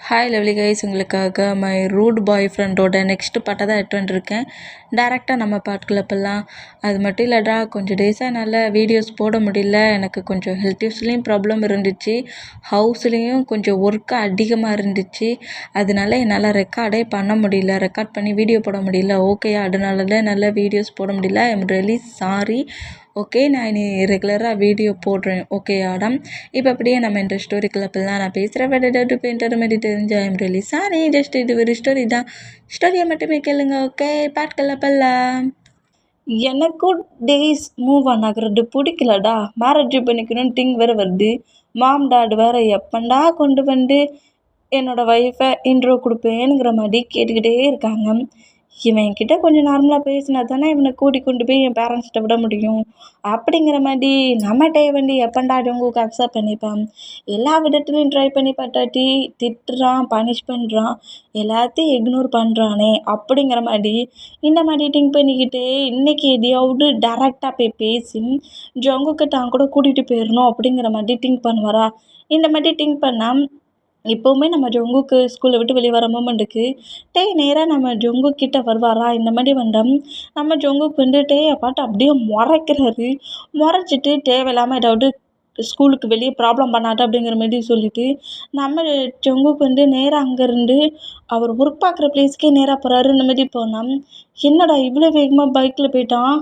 Hi lovely guys, உங்களுக்காக my root பாய் ஃப்ரெண்டோட next பாட்டை தான் எடுத்து வந்துருக்கேன். டேரெக்டாக நம்ம பாட்டுக்குள்ள போகலாம். அது மட்டும் இல்லைடா, கொஞ்சம் டேஸாக என்னால் வீடியோஸ் போட முடியல. எனக்கு கொஞ்சம் ஹெல்த் இஷ்யூஸ்லேயும் ப்ராப்ளம் இருந்துச்சு, ஹவுஸ்லேயும் கொஞ்சம் ஒர்க்கு அதிகமாக இருந்துச்சு. அதனால என்னால் ரெக்கார்டே பண்ண முடியல, ரெக்கார்ட் பண்ணி வீடியோ போட முடியல. ஓகேயா, அதனால தான் என்னால் வீடியோஸ் போட முடியல. I am really sorry. Okay, நான் இனி ரெகுலராக வீடியோ போடுறேன். ஓகேயாடா. இப்போ அப்படியே நம்ம இந்த ஸ்டோரிக்குள்ள போகலாம். நான் பேசுகிற வேறு பெயிண்டர் மாதிரி தெரிஞ்சு I am really sorry. Just இது ஒரு ஸ்டோரி தான், ஸ்டோரியை மட்டுமே கேளுங்க. ஓகே, பாட்டுக்குள்ள போகலாம். எனக்கும் டேஸ் மூவ் ஆன் ஆகுறது பிடிக்கலடா. மேரேஜ் பண்ணிக்கணும்னு திங் வேறு வருது. மாம் டாட் வேறு எப்பண்டா கொண்டு வந்து என்னோடய ஒய்ஃபை இன்ட்ரோ கொடுப்பேனுங்கிற மாதிரி கேட்டுக்கிட்டே இருக்காங்க. இவன் என்கிட்ட கொஞ்சம் நார்மலாக பேசினா தானே இவனை கொண்டு போய் என் பேரண்ட்ஸ்கிட்ட விட முடியும். அப்படிங்கிற மாதிரி நம்மகிட்டே வந்து எப்பண்டா உங்களுக்கு அக்செப்ட் பண்ணிப்பான். எல்லா விதத்துலையும் ட்ரை பண்ணி பார்த்தாட்டி திட்டுறான், பனிஷ் பண்ணுறான், எல்லாத்தையும் இக்னோர் பண்ணுறானே அப்படிங்கிற மாதிரி இந்த மாதிரி திங்க் பண்ணிக்கிட்டே இன்றைக்கி எதையாவது டேரெக்டாக போய் பேசி ஜங்குக்கு தான் கூட கூட்டிகிட்டு போயிடணும் அப்படிங்கிற மாதிரி திங்க் பண்ணுவாரா. இந்த மாதிரி திங்க் பண்ணால் இப்போவுமே நம்ம ஜொங்குக்கு ஸ்கூலை விட்டு வெளியே வர மொமெண்ட்டுக்கு நேராக நம்ம ஜொங்கு கிட்ட வருவாரா. இந்த மாதிரி வந்தோம் நம்ம ஜொங்குக்கு வந்து பாட்டு அப்படியே முறைக்கிறாரு. முறைச்சிட்டு தேவையில்லாமல் ஏதாவது ஸ்கூலுக்கு வெளியே ப்ராப்ளம் பண்ணாது அப்படிங்கிற மாதிரி சொல்லிவிட்டு நம்ம ஜொங்குக்கு வந்து நேராக அங்கேருந்து அவர் ஒர்க் பார்க்குற பிளேஸ்க்கே நேராக போகிறாரு. இந்த மாதிரி போனால் என்னடா இவ்வளோ வேகமாக பைக்கில் போயிட்டான்,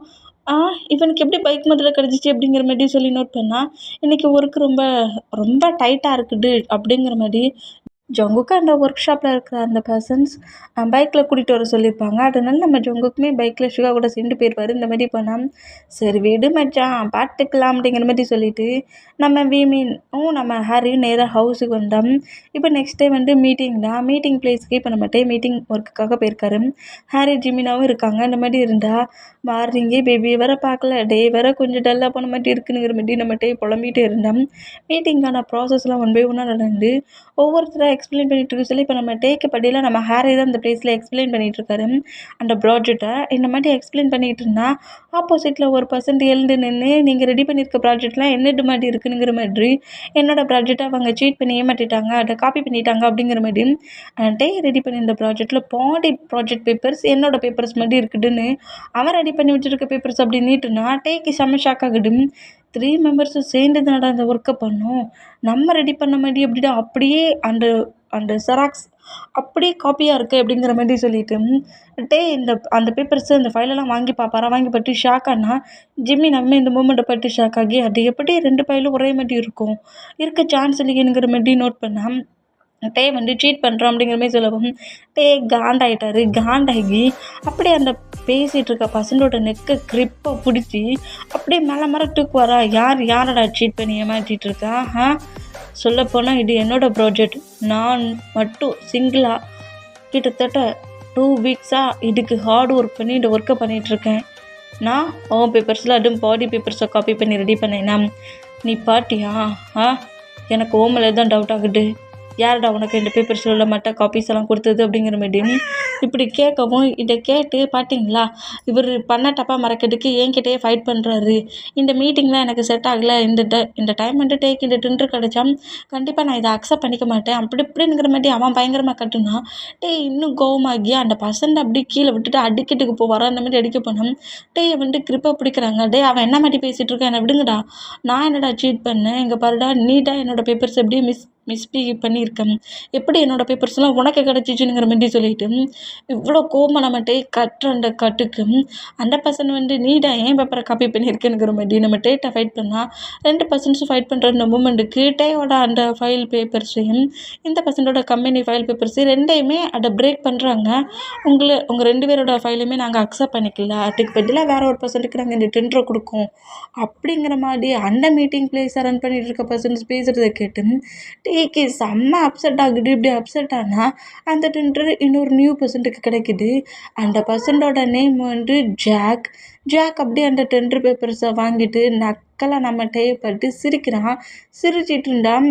இவனுக்கு எப்படி பைக் முதல்ல கிடச்சிச்சு அப்படிங்கிற மாதிரி சொல்லி நோட் பண்ணால் இன்றைக்கி ஒர்க் ரொம்ப ரொம்ப டைட்டாக இருக்குது அப்படிங்கிற மாதிரி ஜங்குக்கு அந்த ஒர்க் ஷாப்பில் இருக்கிற அந்த பர்சன்ஸ் பைக்கில் கூட்டிகிட்டு வர சொல்லியிருப்பாங்க. அதனால நம்ம ஜங்குக்குமே பைக்கில் ஷுகா கூட சேர்ந்து போயிடுவார். இந்த மாதிரி பண்ணால் சரி விடு மச்சான் பார்த்துக்கலாம் அப்படிங்கிற மாதிரி சொல்லிவிட்டு நம்ம நம்ம ஹாரியும் நேராக ஹவுஸுக்கு வந்தோம். இப்போ நெக்ஸ்ட் டே வந்து மீட்டிங் தான். மீட்டிங் பிளேஸ்க்கு இப்போ நம்ம மீட்டிங் ஒர்க்குக்காக போயிருக்காரு. ஹாரி ஜிமினாவும் இருக்காங்க. இந்த மாதிரி இருந்தால் மார்னிங்கே பேபி வேற பார்க்கல, டே வேற கொஞ்சம் டல்லாக போன மாதிரி இருக்குங்கிற மாதிரி நம்ம புலம்பிகிட்டே இருந்தோம். மீட்டிங்கான ப்ராசஸ்லாம் ஒன் பை ஒன்னாக நடந்து ஒவ்வொருத்தராக எக்ஸ்பிளைன் பண்ணிட்டு இருக்க சொல்லி இப்போ நம்ம டேக்கு படியில் நம்ம ஹாரி தான் அந்த பிளேஸில் எக்ஸ்பிளைன் பண்ணிகிட்டு இருக்காரு அந்த ப்ராஜெக்டை. இந்த மாதிரி எக்ஸ்பிளைன் பண்ணிகிட்டு இருந்தால் ஆப்போசிட்டில் ஒரு பர்சன்ட் எழுந்து நின்று நீங்கள் ரெடி பண்ணியிருக்க ப்ராஜெக்ட்லாம் என்னது மாதிரி இருக்குங்கிற மாதிரி என்னோடய ப்ராஜெக்டை அவங்க சீட் பண்ணி ஏமாற்றிட்டாங்க, அதை காப்பி பண்ணிட்டாங்க அப்படிங்கிற மாதிரி ரெடி பண்ணியிருந்த ப்ராஜெக்டில் பாடி ப்ராஜெக்ட் பேப்பர்ஸ் என்னோடய பேப்பர்ஸ் மாதிரி இருக்குதுன்னு அவன் ரெடி பண்ணி வச்சுருக்க பேப்பர்ஸ் அப்படி நீட்டுனா டேக்கு செம்ம ஷாக் ஆகுது. 3 மெம்பர்ஸும் சேர்ந்து தானடா அந்த ஒர்க்கை பண்ணோம், நம்ம ரெடி பண்ண மாதிரி அப்படின்னா அப்படியே அந்த அந்த செராக்ஸ் அப்படியே காப்பியாக இருக்குது அப்படிங்கிற மாதிரி சொல்லிட்டு அந்த பேப்பர்ஸு அந்த ஃபைலெல்லாம் வாங்கி பார்ப்பாரா. வாங்கி பட்டு ஷாக் ஆனால் ஜிம்மி நம்ம இந்த மூமெண்ட்டை பட்டு ஷாக் ஆகி அது எப்படி 2 ஃபைலும் ஒரே மாதிரி இருக்கும், இருக்க சான்ஸ் இல்லைங்கிற மாதிரி நோட் பண்ணால் வந்து சீட் பண்ணுறோம் அப்படிங்கிற மாதிரி சொல்லவும் காண்டாயிட்டாரு. காண்டாகி அப்படியே அந்த பேசிகிட்டு இருக்க பசங்களோட நெக்கை கிரிப்பை பிடிச்சி அப்படியே மேலே தூக்குவாரா. யாரடா சீட் பண்ணி ஏமாற்றிட்டு இருக்கா? சொல்லப்போனால் இது என்னோடய ப்ராஜெக்ட். நான் மட்டும் சிங்கிளாக கிட்டத்தட்ட 2 வீக்ஸாக இதுக்கு ஹார்ட் ஒர்க் பண்ணி இந்த ஒர்க்கை பண்ணிகிட்ருக்கேன். நான் அவன் பேப்பர்ஸில் அதுவும் பாடி பேப்பர்ஸை காப்பி பண்ணி ரெடி பண்ணேன்னா நீ பாட்டியா? எனக்கு ஓமலை தான் டவுட் ஆகுது. யார்டா உனக்கு இந்த பேப்பர்ஸில் உள்ள மற்ற காப்பீஸ் எல்லாம் கொடுத்தது அப்படிங்கிற மாதிரி இப்படி கேட்கவும் இதை கேட்டு பார்த்தீங்களா இவர் பண்ண தப்பாக மறக்கிறதுக்கு என்கிட்டயே ஃபைட் பண்ணுறாரு. இந்த மீட்டிங்லாம் எனக்கு செட் ஆகலை. இந்த டைம் வந்து இந்த டின்ட்ரு கிடச்சா கண்டிப்பாக நான் இதை அக்செப்ட் பண்ணிக்க மாட்டேன் அப்படி இப்படிங்கிற மாதிரி அவன் பயங்கரமாக கட்டுனா இன்னும் கோவமாகி அந்த பசங்க அப்படி கீழே விட்டுட்டு அடிக்கட்டுக்கு போவாரா. அந்த மாதிரி அடிக்க போனோம். வந்து கிரிப்பாக பிடிக்கிறாங்க. அவன் என்ன மாதிரி பேசிகிட்டு இருக்கான், என்னை விடுங்கடா, நான் என்னடா சீட் பண்ணேன், இங்கே பாருடா நீட்டாக என்னோடய பேப்பர்ஸ் எப்படியே மிஸ்பிஹேவ் பண்ணியிருக்கேன், எப்படி என்னோடய பேப்பர்ஸ்லாம் உனக்கு கிடச்சிச்சுங்கிற மாதிரி சொல்லிட்டு இவ்வளோ கோபம் நம்மகிட்ட கட்டுற அந்த கட்டுக்கு அந்த பர்சன் வந்து நீடா ஏன் பேப்பரை காப்பி பண்ணியிருக்கேனுங்கிற மாதிரி நம்ம டேட்டை ஃபைட் பண்ணால் 2 பர்சன்ஸும் ஃபைட் பண்ணுற அந்த மூமெண்ட்டுக்கு டேயோட அந்த ஃபைல் பேப்பர்ஸையும் இந்த பர்சனோட கம்பெனி ஃபைல் பேப்பர்ஸு ரெண்டையுமே அதை பிரேக் பண்ணுறாங்க. உங்கள் 2 பேரோட ஃபைலுமே நாங்கள் அக்செப்ட் பண்ணிக்கல, அதுக்கு பதிலாக வேறு ஒரு பர்சனுக்கு நாங்கள் இந்த டெண்டரை கொடுக்கோம் அப்படிங்கிற மாதிரி அந்த மீட்டிங் பிளேஸை ரன் பண்ணிகிட்டு இருக்க பர்சன்ஸ் பேசுகிறத கேட்டு செம்ம அப்செட் ஆகுது. இப்படி அப்செட் ஆனால் அந்த டெண்டர் இன்னொரு நியூ பர்சன்ட்டுக்கு கிடைக்குது. அந்த பர்சனோட நேம் வந்து ஜாக். அப்படியே அந்த டெண்டர் பேப்பர்ஸை வாங்கிட்டு நக்கலை நம்ம பட்டு சிரிக்கிறான். சிரிச்சிட்டு இருந்தான்.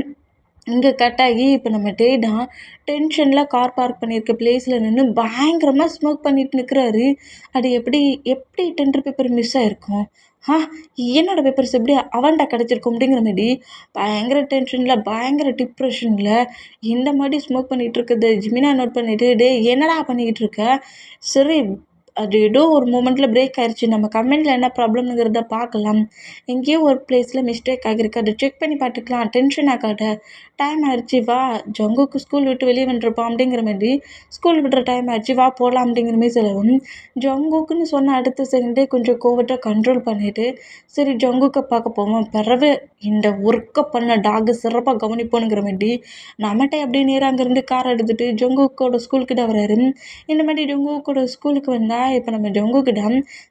இங்கே கட்டாகி இப்போ நம்ம தான் டென்ஷனில் கார் பார்க் பண்ணியிருக்க பிளேஸில் நின்று பயங்கரமாக ஸ்மோக் பண்ணிட்டு நிற்கிறாரு. அது எப்படி டெண்டர் பேப்பர் மிஸ் ஆகிருக்கும்? ஆ என்னோட பேப்பர்ஸ் எப்படி அவன்கிட்ட கிடச்சிருக்கும் அப்படிங்கிற மாரி பயங்கர டென்ஷனில் பயங்கர டிப்ரெஷனில் இந்த மாதிரி ஸ்மோக் பண்ணிகிட்டு இருக்குது ஜிமினா நோட் பண்ணிவிட்டு டே என்னடா பண்ணிக்கிட்டு இருக்க சரி அது ஏதோ ஒரு மூமெண்ட்டில் பிரேக் ஆயிடுச்சு நம்ம கம்பெனியில் என்ன ப்ராப்ளம்ங்கிறத பார்க்கலாம் எங்கேயோ ஒரு பிளேஸில் மிஸ்டேக் ஆகிருக்கு அதை செக் பண்ணி பார்த்துக்கலாம் டென்ஷன் ஆகாத டைம் ஆயிடுச்சு வா ஜங்குக்கு ஸ்கூல் விட்டு வெளியே வந்துருப்பான் அப்படிங்கிற மாதிரி ஸ்கூல் விடுற டைம் ஆயிடுச்சு வா போகலாம் அப்படிங்கிற மாதிரி சொல்லவும் ஜங்குக்குன்னு சொன்ன அடுத்த செகண்டே கொஞ்சம் கோவத்தை கண்ட்ரோல் பண்ணிவிட்டு சரி ஜங்குக்கை பார்க்க போவோம் பிறகு இந்த ஒர்க்கை பண்ண டாகு சிறப்பாக கவனிப்போனுங்கிற மாதிரி நம்மகிட்ட அப்படியே நேராக அங்கேருந்து கார் எடுத்துகிட்டு ஜங்குக்கோட ஸ்கூலுக்கிட்ட வராரு இந்த மாதிரி ஜங்குக்கோட ஸ்கூலுக்கு வந்தால் இப்போ நம்ம ஜங்குக்கிட்ட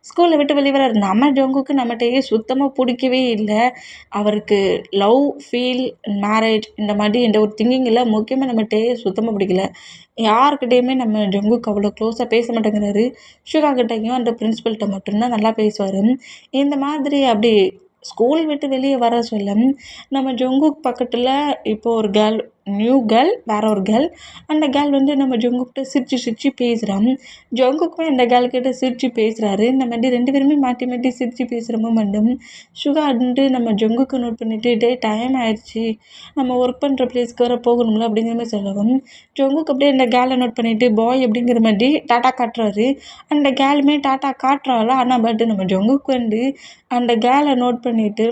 ஸ்கூலை விட்டு வெளியே வராரு நம்ம ஜங்குக்கு நம்மகிட்டயே சுத்தமாக பிடிக்கவே இல்லை அவருக்கு லவ் ஃபீல் மேரேஜ் இந்த மாதிரி எந்த ஒரு திங்கிங் இல்லை முக்கியமாக நம்மகிட்டயே சுத்தமாக பிடிக்கல யாருக்கிட்டேயுமே நம்ம ஜங்குக்கு அவ்வளோ க்ளோஸாக பேச மாட்டேங்கிறாரு ஷுகா கிட்டையும் அந்த பிரின்ஸிபல்கிட்ட மட்டும்தான் நல்லா பேசுவார் இந்த மாதிரி அப்படி ஸ்கூல் விட்டு வெளியே வர சொல்ல நம்ம ஜங்குக் பக்கத்தில் இப்போது ஒரு கேர்ள் நியூ கேர்ள் வேற ஒரு கேர்ள் அந்த கேர்ள் வந்து நம்ம ஜங்குக்கிட்ட சிரித்து பேசுகிறான் ஜங்குக்குமே அந்த கேர்ள் கிட்ட சிரித்து பேசுகிறாரு இந்த மாதிரி ரெண்டு பேருமே மாற்றி மாற்றி சிரித்து பேசுகிற மூமெண்ட்டும் சுகா வந்து நம்ம ஜங்குக்கு நோட் பண்ணிவிட்டு டே டைம் ஆயிடுச்சு நம்ம ஒர்க் பண்ணுற பிளேஸ்க்கு வர போகணும்ல அப்படிங்கிற மாதிரி சொல்லவும் ஜங்குக்கு அப்படியே அந்த கேர்ளை நோட் பண்ணிவிட்டு பாய் அப்படிங்கிற மாதிரி டாட்டா காட்டுறாரு அந்த கேர்ளுமே டாட்டா காட்டுறாளோ ஆனால் பட் நம்ம ஜங்குக்கு வந்து அந்த கேர்ளை நோட் பண்ணிவிட்டு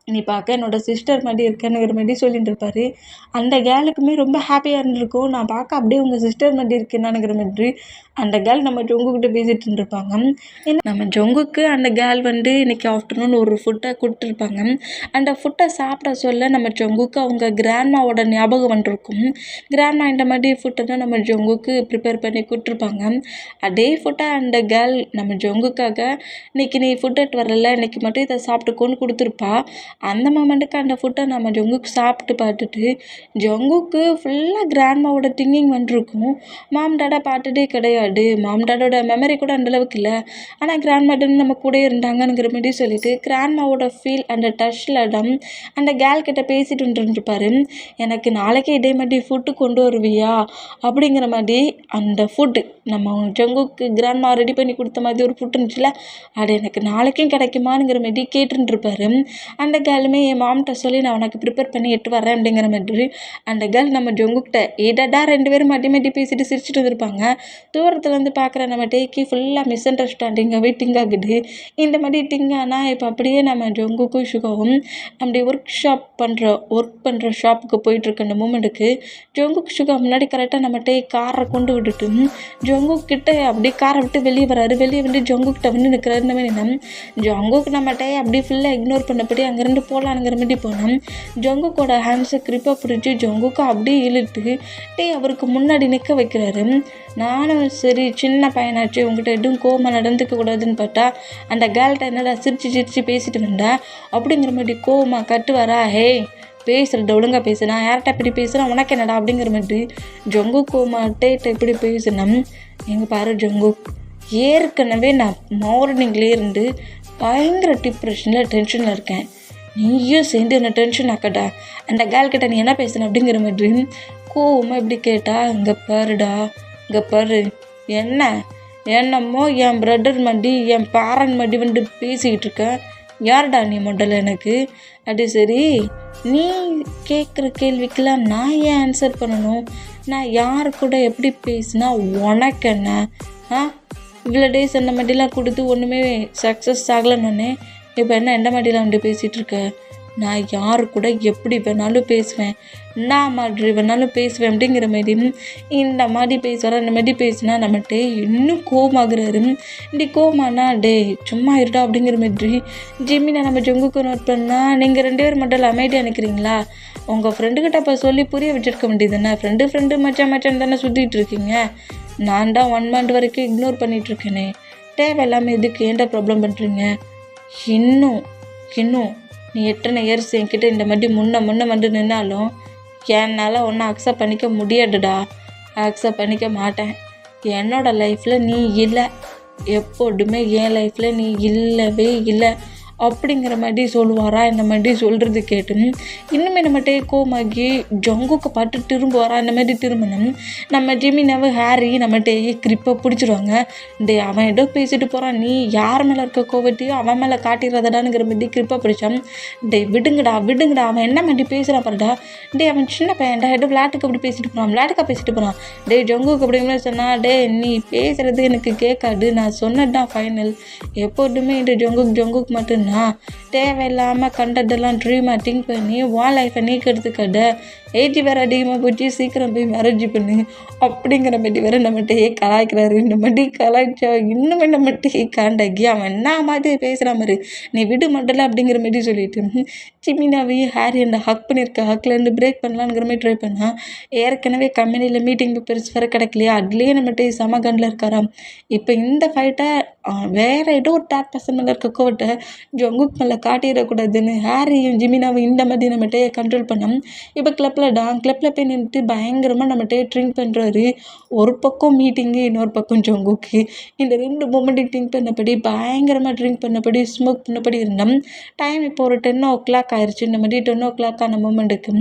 நீ பார்க்க என்னோடய சிஸ்டர் மாதிரி இருக்கேனுங்கிற மாதிரி சொல்லிட்டு இருப்பார் அந்த கேர்ளுக்குமே ரொம்ப ஹாப்பியாக இருந்திருக்கும் நான் பார்க்க அப்படியே உங்கள் சிஸ்டர் மாதிரி இருக்கேனானுங்கிற மாதிரி அந்த கேர்ள் நம்ம ஜங்குக்கிட்ட பேசிகிட்டு இருந்திருப்பாங்க நம்ம ஜங்குக்கு அந்த கேர்ள் வந்து இன்றைக்கி ஆஃப்டர்நூன் ஒரு ஃபுட்டை கொடுத்துருப்பாங்க அந்த ஃபுட்டை சாப்பிட சொல்ல நம்ம ஜங்குக்கு அவங்க கிராண்ட்மாவோட ஞாபகம் வந்துருக்கும் கிராண்ட்மா இந்த மாதிரி ஃபுட்டை தான் நம்ம ஜங்குக்கு ப்ரிப்பேர் பண்ணி கொடுத்துருப்பாங்க அதே ஃபுட்டை அந்த கேர்ள் நம்ம ஜங்குக்காக இன்றைக்கி நீ ஃபுட் எடுத்து வரல இன்றைக்கி மட்டும் இதை சாப்பிட்டுக்கோன்னு கொடுத்துருப்பா அந்த மொமெண்ட்டுக்கு அந்த ஃபுட்டை நம்ம ஜங்குக்கு சாப்பிட்டு பார்த்துட்டு ஜங்குக்கு ஃபுல்லாக கிராண்ட்மாவோட திங்கிங் வந்துருக்கும் மாம் டாடா பார்த்துட்டே கிடையாது மாம் டாடோட மெமரி கூட அந்தளவுக்கு இல்லை ஆனால் கிராண்ட்மாட்டன்னு நம்ம கூட இருந்தாங்கங்கிற மாதிரி சொல்லிட்டு கிராண்ட்மாவோட ஃபீல் அந்த டச்சில் தான் அந்த கேர்ள் கிட்ட பேசிட்டு வந்துருப்பாரு எனக்கு நாளைக்கே இதே மாதிரி ஃபுட்டு கொண்டு வருவியா அப்படிங்கிற மாதிரி அந்த ஃபுட்டு நம்ம ஜங்குக்கு கிராண்ட்மா ரெடி பண்ணி கொடுத்த மாதிரி ஒரு ஃபுட்டு இருந்துச்சுல அது எனக்கு நாளைக்கும் கிடைக்குமானுங்கிற மாதிரி கேட்டுருப்பாரு அந்த கேர்ளுமே என் மாம்கிட்ட சொல்லி நான் உனக்கு ப்ரிப்பேர் பண்ணி எட்டு வரேன் அப்படிங்கிற மாதிரி அந்த கேர்ள் நம்ம ஜங்குக்கிட்ட ஏடா ரெண்டு பேரும் மாட்டி மாட்டி பேசிட்டு சிரிச்சுட்டு வந்துருப்பாங்க தூரத்துலேருந்து பார்க்குற நம்ம டேக்கி ஃபுல்லாக மிஸ் அண்டர்ஸ்டாண்டிங்காகவே டிங் ஆகுது இந்த மாதிரி டிங் ஆனால் இப்போ அப்படியே நம்ம ஜங்குக்கும் ஷுகாவும் அப்படி ஒர்க் பண்ணுற ஷாப்புக்கு போயிட்டுருக்க அந்த மூமெண்ட்டுக்கு ஜங்குக்கு ஷுகா முன்னாடி கரெக்டாக நம்ம டே காரை கொண்டு விட்டுட்டு ஜங்குக்கிட்ட அப்படியே காரை விட்டு வெளியே வராரு வெளியே வந்து ஜங்குக்கிட்ட வந்து நிற்கிறாரு இந்த மாதிரி ஜங்குக்கு நம்ம டே அப்படியே ஃபுல்லாக இக்னோர் பண்ணபடி அங்கேருந்து போகலானுங்கிற மாதிரி போனோம் ஜங்குக்கோட ஹேண்ட்ஸை கிரிப்பாக பிடிச்சி ஜங்குக்கு அப்படியே இழுத்து அவருக்கு முன்னாடி நிற்க வைக்கிறாரு நானும் சரி சின்ன பையனாச்சு உங்கள்கிட்ட எதுவும் கோவமாக நடந்துக்க கூடாதுன்னு பார்த்தா அந்த கேர்ள்கிட்ட என்னடா சிரிச்சு பேசிட்டு வந்தா அப்படிங்கிற மாதிரி கோவமாக கட்டுவாரா ஹே பேசுகிறத ஒழுங்காக பேசு நான் யார்கிட்ட இப்படி பேசுகிறேன் உனக்கு என்னடா அப்படிங்கிற மாதிரி ஜங்கு கோமாட்டே இப்படி பேசினேன் எங்கள் பாரு ஜங்கு ஏற்கனவே நான் மார்னிங்லேயே இருந்து பயங்கர டிப்ரெஷனில் டென்ஷனில் இருக்கேன் நீயும் சேர்ந்து என்ன டென்ஷன் ஆக்கடா அந்த கேர்ள்கிட்ட நீ என்ன பேசுன அப்படிங்கிற மாதிரி கோவமாக எப்படி கேட்டா இங்கே பாரு என்னமோ என் பிரதர் மடி என் பேரண்ட் மடி வந்து பேசிக்கிட்டு இருக்கேன் யார்டா நீ முதல்ல எனக்கு அது சரி நீ கேட்குற கேள்விக்கெல்லாம் நான் ஏன் ஆன்சர் பண்ணணும் நான் யார் கூட எப்படி பேசினா உனக்கு என்ன இவ்வளோ டேஸ் அந்த மாதிரிலாம் கொடுத்து ஒன்றுமே சக்ஸஸ் ஆகலைன்னொன்னே இப்போ என்ன எந்த மாதிரிலாம் வந்து பேசிகிட்டு இருக்க நான் யார் கூட எப்படி வேணாலும் பேசுவேன் நான் மாதிரி வேணாலும் பேசுவேன் அப்படிங்கிற மாதிரி இந்த மாதிரி பேசுவார் அந்த மாதிரி பேசினா நம்மகிட்ட இன்னும் கோவமாகறாரு இப்படி கோவமானா டே சும்மா இருடா அப்படிங்கிற மாதிரி ஜிம்மினை நம்ம ஜங்குக்கு நோட் பண்ணால் நீங்கள் 2 பேர் மட்டும் அமைதியாக நினைக்கிறீங்களா உங்கள் ஃப்ரெண்டுக்கிட்ட அப்போ சொல்லி புரிய வச்சுருக்க வேண்டியதுதானே ஃப்ரெண்டு மச்சான் தானே சுற்றிட்டு இருக்கீங்க நான் தான் 1 month வரைக்கும் இக்னோர் பண்ணிகிட்ருக்கேனே தேவையில்லாமல் எதுக்கு ஏன்டா ப்ராப்ளம் பண்ணுறீங்க இன்னும் நீ எத்தனை இயர்ஸ் என்கிட்ட இந்த மாதிரி முன்ன வந்து நின்னாலும் என்னால் ஒன்றும் அக்செப்ட் பண்ணிக்க முடியாதுடா அக்செப்ட் பண்ணிக்க மாட்டேன் என்னோடய லைஃப்பில் நீ இல்லை எப்போதுமே என் லைஃப்பில் நீ இல்லவே இல்லை அப்படிங்கிற மாதிரி சொல்லுவாரா. இந்த மாதிரி சொல்கிறது கேட்டு இன்னுமே நம்மகிட்டே கோமாகி ஜங்குக்கு பட்டு திரும்புவாரா. இந்த மாதிரி திரும்பணும் நம்ம ஜிமினாவை ஹாரி நம்மகிட்டே கிரிப்பை பிடிச்சிருவாங்க. டே அவன் ஏதோ பேசிட்டு போகிறான், நீ யார் மேலே இருக்க கோவத்தையோ அவன் மேலே காட்டிடுறதாடானுங்கிற மாதிரி கிரிப்பை பிடிச்சான். டே விடுங்கடா அவன் என்ன மாதிரி பேசுகிறான் பாருடா. டே அவன் சின்ன பையன்டா, ஏதோ விளையாட்டுக்கு அப்படி பேசிட்டு போகிறான், விளையாட்டுக்கா பேசிட்டு போகிறான். டே ஜங்குக்கு அப்படிங்கிற சொன்னா, டே நீ பேசுகிறது எனக்கு கேட்காது, நான் சொன்னதுதான் ஃபைனல். எப்போதுமே இந்த ஜங்குக்கு மட்டும்தான் தேவையில்லாமல் கண்டதெல்லாம் ட்ரீமாக திங்க் பண்ணி உன் லைஃப்பை நீ கெடுத்துக்கட. ஏஜ் வேறு அதிகமாக போச்சு, சீக்கிரம் போய் மேரேஜ் பண்ணு அப்படிங்கிற மாதிரி வேறு நம்மகிட்டே கலாய்க்கிறாரு. இந்த மாதிரி கலாய்ச்சா இன்னுமே நம்மகிட்டே காண்டாக்கி அவன் என்ன மாதிரி பேசுகிற மாதிரி நீ விடு மண்டல அப்படிங்கிற மாதிரி சொல்லிட்டு ஜிமினாவையும் ஹாரி அந்த ஹக் பண்ணியிருக்க ஹக்லேருந்து பிரேக் பண்ணலாங்கிற மாதிரி ட்ரை பண்ணால் ஏற்கனவே கம்பெனியில் மீட்டிங் பேப்பர்ஸ் வேறு கிடைக்கலையா, அதுலேயே நம்மகிட்ட செம கண்டில் இருக்காராம். இப்போ இந்த ஃபைட்டை வேறு ஏதோ ஒரு தேர்ட் பர்சன் மேலே இருக்க கோவத்தை ஜங்குக் மேலே காட்டிடக்கூடாதுன்னு ஹாரியும் ஜிமினாவும் இந்த மாதிரி நம்மகிட்ட கண்ட்ரோல் பண்ணோம். இப்போ கிளப்பில் போய் நின்றுட்டு பயங்கரமாக நம்மகிட்ட ட்ரிங்க் பண்ணுறாரு. ஒரு பக்கம் மீட்டிங்கு, இன்னொரு பக்கம் ஜங்குக்கு. இந்த 2 மூமெண்ட்டையும் ட்ரிங்க் பண்ணபடி பயங்கரமாக ட்ரிங்க் பண்ணபடி ஸ்மோக் பண்ணபடி இருந்தோம். டைம் இப்போ ஒரு 10 o'clock ஆயிடுச்சு. இந்த மாதிரி 10 o'clock ஆன மூமெண்ட்டுக்கு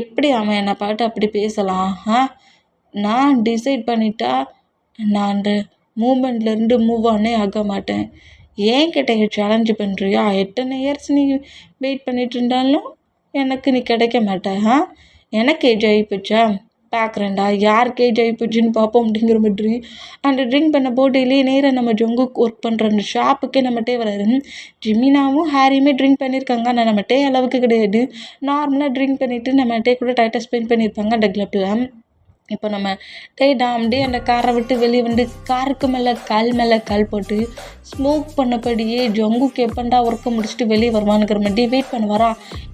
எப்படி அவன் என்னை பாட்டு அப்படி பேசலாம்? நான் டிசைட் பண்ணிட்டா நான் அந்த மூமெண்ட்லேருந்து மூவ் ஆனே ஆக மாட்டேன். ஏன்கிட்ட சேலஞ்சு பண்ணுறியா? எத்தனை இயர்ஸ் நீ வெயிட் பண்ணிட்டு இருந்தாலும் எனக்கு நீ கிடைக்க மாட்டேன். எனக்கு ஏஜ் ஆகிப்போச்சா? பார்க்குறேன்டா யாருக்கு ஏஜ் ஆகிப்போச்சுன்னு பார்ப்போம் அப்படிங்கிற மாதிரி அந்த ட்ரிங்க் பண்ண போட்டியிலேயே நேராக நம்ம ஜங்குக்கு ஒர்க் பண்ணுற அந்த ஷாப்புக்கே நம்மகிட்டே வராரு. ஜிமினாவும் ஹாரியுமே ட்ரிங்க் பண்ணியிருக்காங்க, ஆனால் நம்மகிட்டே அளவுக்கு கிடையாது. நார்மலாக ட்ரிங்க் பண்ணிவிட்டு நம்மகிட்டே கூட டைட்டாக ஸ்பெண்ட் பண்ணியிருப்பாங்க அந்த கிளப்பில். இப்போ நம்ம டே அந்த காரை விட்டு வெளியே வந்து காருக்கு மேலே கால் போட்டு ஸ்மோக் பண்ணபடியே ஜங்குக்கு எப்பண்டா ஒர்க்கை முடிச்சுட்டு வெளியே வருவானுங்கிற மாதிரி வெயிட் பண்ணுவாரா.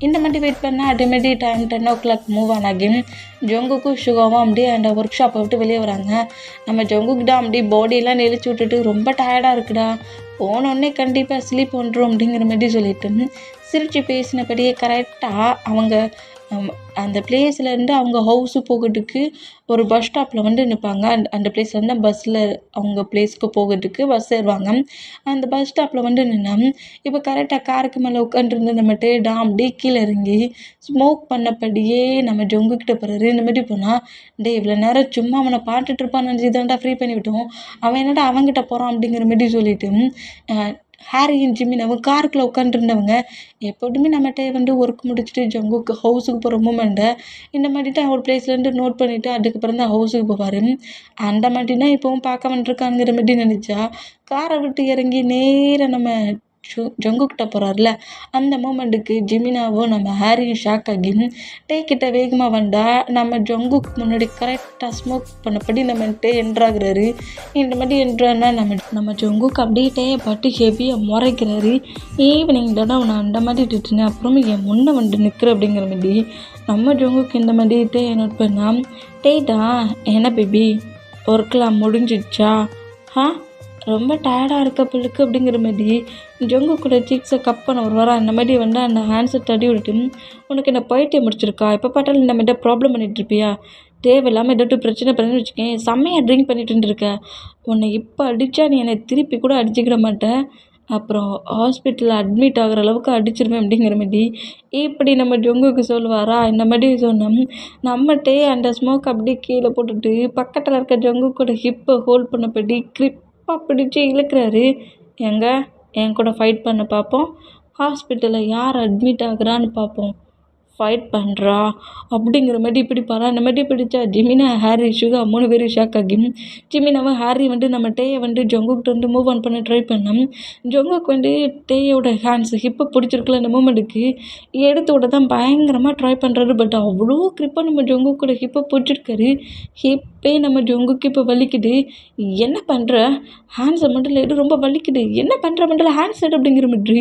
இந்த மாதிரி வெயிட் பண்ணால் அதேமாதிரி டைம் 10 o'clock மூவ் ஆனாகி ஜங்குக்கும் சுகாவும் அப்படியே அந்த ஒர்க் ஷாப்பை விட்டு வெளியே வராங்க. நம்ம ஜங்குக்கிட்ட அப்படியே பாடியெல்லாம் நெளிச்சு விட்டுட்டு ரொம்ப டயர்டாக இருக்குடா, போனோடனே கண்டிப்பாக ஸ்லீப் பண்ணுறோம் அப்படிங்கிற மாதிரி சொல்லிட்டு சிரித்து பேசினபடியே கரெக்டாக அவங்க அந்த பிளேஸ்லேருந்து அவங்க ஹவுஸு போகிறதுக்கு ஒரு பஸ் ஸ்டாப்பில் வந்து நிற்பாங்க. அந்த பிளேஸ்லேருந்து பஸ்ஸில் அவங்க பிளேஸ்க்கு போகிறதுக்கு பஸ் ஏறுவாங்க. அந்த பஸ் ஸ்டாப்பில் வந்து நின்னா இப்போ கரெக்டாக காருக்கு மேலே உட்காந்துருந்து நம்மகிட்ட அப்படியே கீழே இறங்கி ஸ்மோக் பண்ணபடியே நம்ம ஜங்குக்கிட்ட போகிறாரு. இந்த மாதிரி போனால் டே இவ்வளோ நேரம் சும்மா அவனை பாட்டுட்டு இருப்பான்னு நினச்சி தான்டா ஃப்ரீ பண்ணி விட்டோம், அவன் என்னடா அவங்ககிட்ட போகிறான் அப்படிங்கிற மாதிரி சொல்லிட்டு ஹாரியும் ஜிமினாவும் காருக்குள்ளே உட்காந்துருந்தவங்க எப்போதுமே நம்மகிட்ட வந்து ஒர்க் முடிச்சுட்டு ஜங்குக்கு ஹவுஸுக்கு போகிற மூமெண்ட்டை இந்த மாதிரி தான் ஒரு பிளேஸ்லேருந்து நோட் பண்ணிவிட்டு அதுக்கப்புறம் தான் ஹவுஸுக்கு போவார். அந்த மாதிரி தான் இப்போவும் பார்க்க வந்துருக்காங்கிற மாதிரி நினச்சா காரை விட்டு இறங்கி நேராக நம்ம ஜங்குக்கிட்ட போகிறாருல அந்த மூமெண்ட்டுக்கு ஜிமினாவும் நம்ம ஹாரியும் ஷாக் ஆகி கிட்ட வேகமாக வந்தால் நம்ம ஜங்குக்கு முன்னாடி கரெக்டாக ஸ்மோக் பண்ணபடி நம்மகிட்ட என்ட்ராகிறாரு. இந்த மாதிரி என்ட்ரானா நம்ம ஜங்குக்கு அப்படியே பட்டு ஹெவியாக முறைக்கிறாரு. ஈவினிங் தானே நான் அந்த மாதிரி திட்டுனேன், அப்புறமே என் முன்னே வந்து நிற்கிற அப்படிங்கிற மாதிரி நம்ம ஜங்குக்கு இந்த மாதிரி நோட் பண்ணால் டேட்டா என்ன பேபி ஒர்க்கெலாம் முடிஞ்சிடுச்சா? ரொம்ப டயர்டாக இருக்க பிள்ளைக்கு அப்படிங்கிற மாதிரி ஜங்கு கூட சீக்ஸை கப் பண்ண வருவாரா. அந்த மாதிரி வந்து அந்த ஹேண்ட்ஸை தடி விட்டு உனக்கு என்ன பைத்தியம் முடிச்சிருக்கா, எப்போ பார்த்தாலும் இந்த மாதிரி ப்ராப்ளம் பண்ணிகிட்டு இருப்பியா, தேவையில்லாமல் ஏதாட்டு பிரச்சனை பண்ணுன்னு வச்சுக்கேன், செம்மையாக ட்ரிங்க் பண்ணிட்டு இருக்க, உன்னை இப்போ அடித்தா நீ என்னை திருப்பி கூட அடிச்சிக்கிட மாட்டேன், அப்புறம் ஹாஸ்பிட்டலில் அட்மிட் ஆகிற அளவுக்கு அடிச்சிருவேன் அப்படிங்கிற மாதிரி இப்படி நம்ம ஜங்குக்கு சொல்லுவாரா. இந்த மாதிரி சொன்னோம் நம்மகிட்டே அந்த ஸ்மோக் அப்படியே கீழே போட்டுட்டு பக்கத்தில் இருக்க ஜங்கு கூட ஹிப்பை ஹோல்ட் பண்ணபடி பிடிச்சி இழுக்கிறாரு. என் கூட ஃபைட் பண்ண பார்ப்போம், ஹாஸ்பிட்டலில் யார் அட்மிட் ஆகுறான்னு பார்ப்போம், ஃபைட் பண்ணுறா அப்படிங்கிற மாதிரி இப்படி பாரா. இந்த மாதிரி பிடிச்சா ஜிமினா ஹாரி சுகா 3 பேரும் ஷாக் ஆகி ஜிமினாவும் ஹாரி வந்து நம்ம டேயை வந்து ஜங்குக்கிட்ட வந்து மூவ் ஆன் பண்ண ட்ரை பண்ணோம். ஜங்குக்கு வந்து டேயோட ஹேண்ட்ஸ் ஹிப்பை பிடிச்சிருக்கல அந்த மூமெண்ட்டுக்கு எடுத்து விட தான் பயங்கரமாக ட்ரை பண்ணுறாரு. பட் அவ்வளோ கிரிப்பாக நம்ம ஜங்குக்கூட ஹிப்பை பிடிச்சிருக்காரு. ஹிப்பே நம்ம ஜங்குக்கு இப்போ வலிக்குது. என்ன பண்ணுற, ஹேண்ட்ஸை மட்டும் எடு, ரொம்ப வலிக்குது, என்ன பண்ணுற மட்டும் ஹேண்ட்ஸ் எடு அப்படிங்கிற மாதிரி